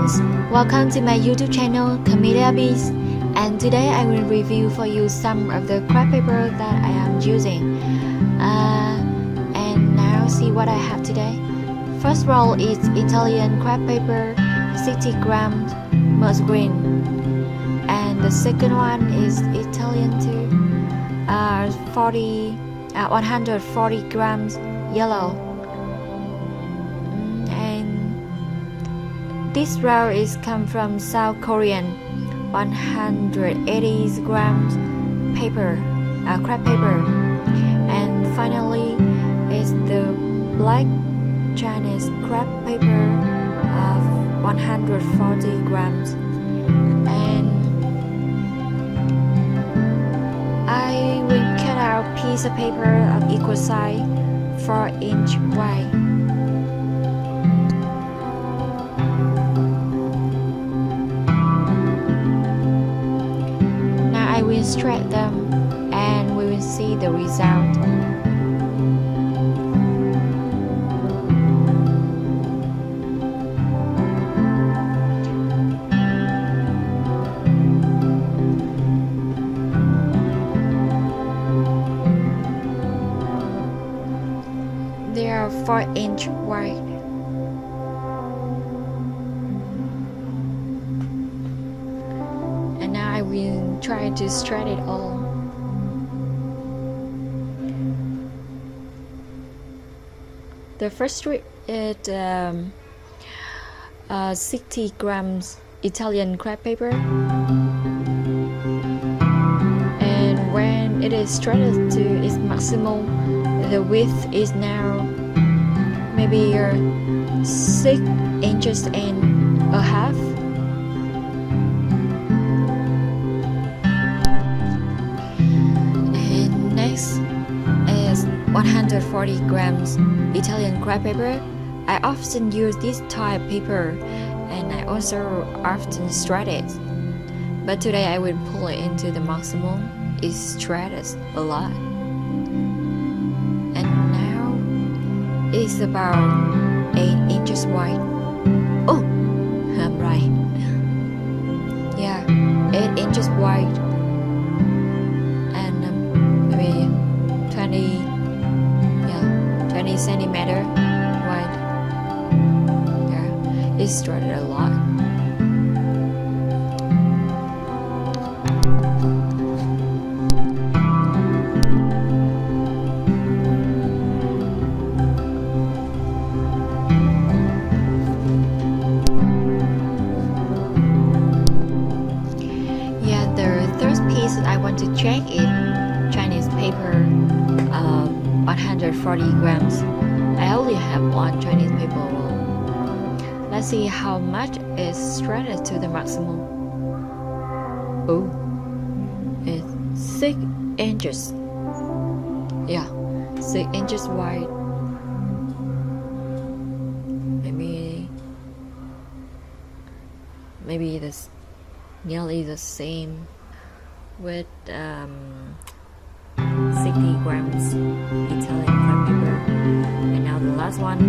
friends, welcome to my YouTube channel Camellia Bees, and today I will review for you some of the crepe paper that I am using. And now see what I have today. First roll is Italian crepe paper, 60 grams moss green, and the second one is Italian too, 140 grams yellow. This roll is come from South Korean, 180 grams paper, crepe paper, and finally is the black Chinese crepe paper of 140 grams. And I will cut out piece of paper of equal size, 4-inch wide. I will stretch them and we will see the result. They are 4-inch wide. And now I will try to stretch it all. The first strip is 60 grams Italian crepe paper, and when it is stretched to its maximum, the width is now maybe 6 inches and a half. Next is 140 grams Italian crepe paper. I often use this type of paper and I also often stretch it. But today I will pull it into the maximum. It stretches a lot. And now it's about 8 inches wide. Oh, I'm right. Yeah, 8 inches wide. 20 centimeter wide. Yeah, it stretched a lot. Yeah, the third piece I want to check is Chinese paper, 140 grams. I only have one Chinese paper roll. Let's see how much is stretched to the maximum. Oh, it's 6 inches. Yeah, 6 inches wide. Maybe it's nearly the same with 60 grams Italian crepe paper. And now the last one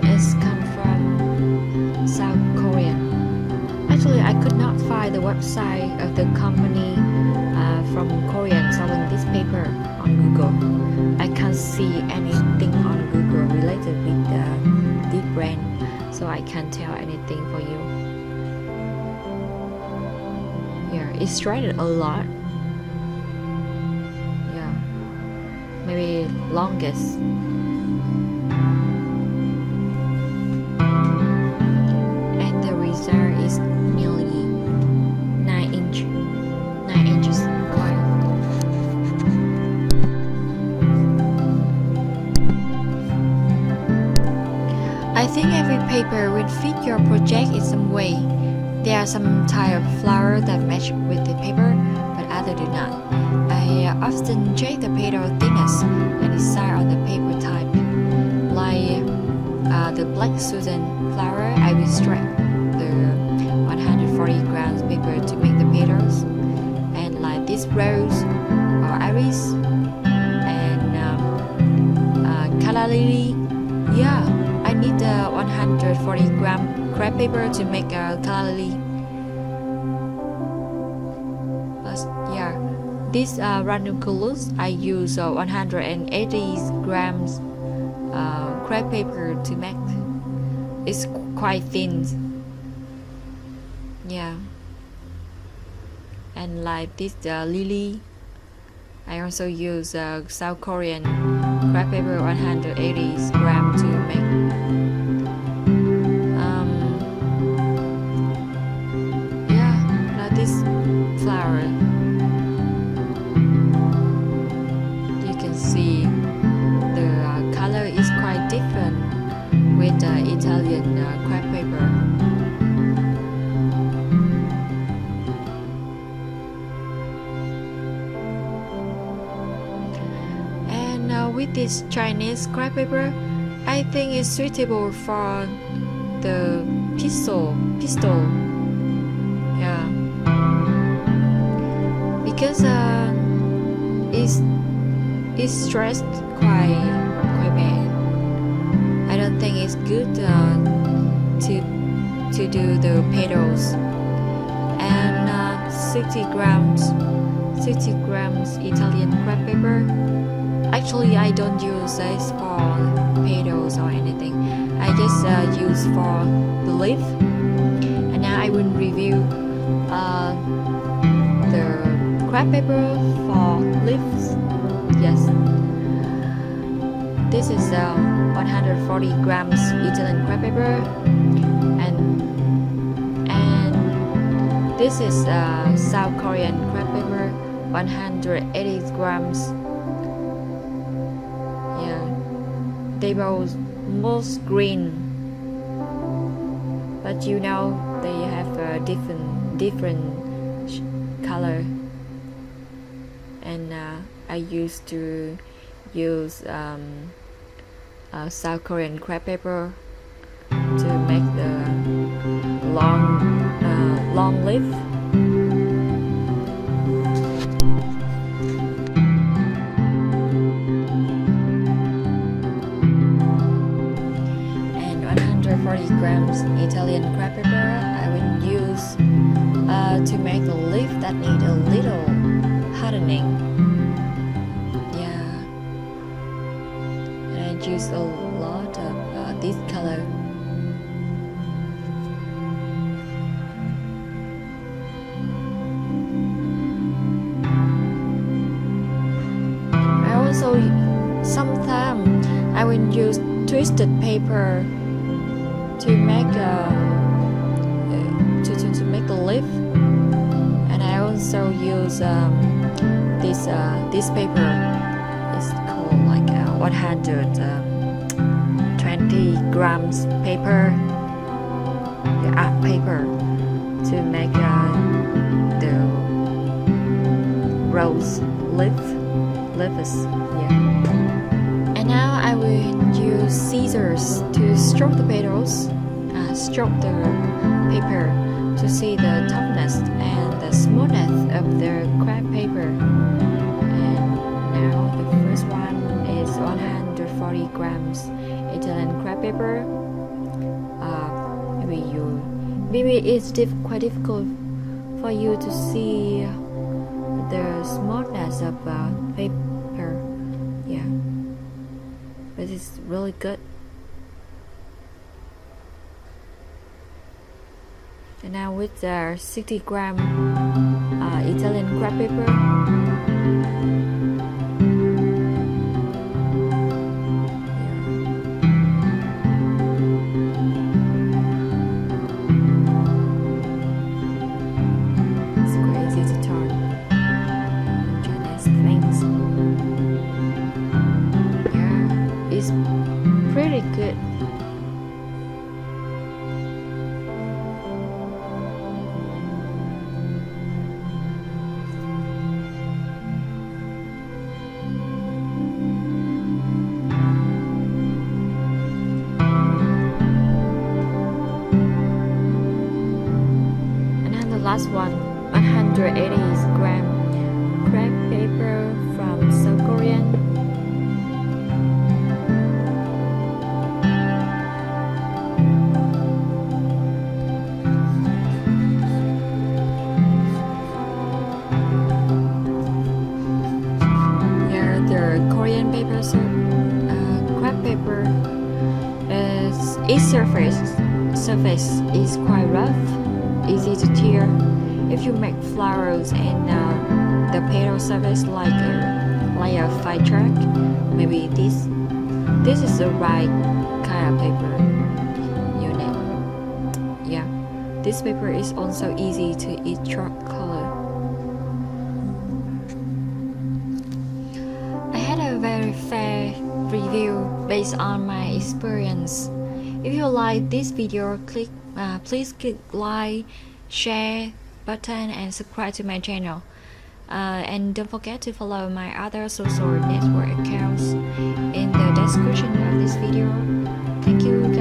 is come from South Korea. Actually, I could not find the website of the company from Korea selling this paper on Google. I can't see anything on Google related with this brand, so I can't tell anything for you. Yeah, it stretched a lot. Yeah, maybe longest. And the result is nearly 9 inches wide. I think every paper will fit your project in some way. There are some type of flower that match with the paper, but others do not. I often check the petal thickness and decide on the paper type. Like the black Susan flower, I will stretch the 140 grams paper to make the petals. And like this rose or iris and calla lily, yeah, I need the 140 gram crepe paper to make a calorie. Yeah, this ranunculus I use 180 grams crepe paper to make. It's quite thin. Yeah, and like this lily, I also use South Korean crepe paper 180 grams to make. Yeah, like this flower. You can see the color is quite different with the Italian crepe paper. With this Chinese crepe paper, I think it's suitable for the pistol. Yeah, because it's stressed quite bad. I don't think it's good to do the petals. And 60 grams Italian crepe paper. Actually, I don't use this for petals or anything. I just use for the leaf. And now I will review the crepe paper for leaves. Yes, this is 140 grams Italian crepe paper, and this is South Korean crepe paper, 180 grams. They both most green, but you know they have a different color. And I used to use South Korean crepe paper to make the long leaf. Grams Italian crepe paper I will use to make the leaf that need a little hardening. Yeah, and I use a lot of this color. I also sometimes I will use twisted paper to make to make the leaf, and I also use this paper. It's called like 120 grams paper, art paper, to make the rose leaves. Yeah. And now I will use scissors to stroke the petals, stroke the paper to see the toughness and the smoothness of the crepe paper. And now the first one is 140 grams Italian crepe paper. Maybe it's quite difficult for you to see the smoothness of paper. Yeah, but it's really good. And now with the 60 gram Italian crepe paper, it's crazy to turn Chinese things. Yeah, it's pretty good. Last one, 180 gram crepe paper from South Korean. paper, its surface is quite rough, easy to tear. If you make flowers and the petal surface like a fire track, maybe this is the right kind of paper you need. Yeah, this paper is also easy to eat chalk color. I had a very fair review based on my experience. If you like this video, please click like, share button and subscribe to my channel. And don't forget to follow my other social network accounts in the description of this video. Thank you.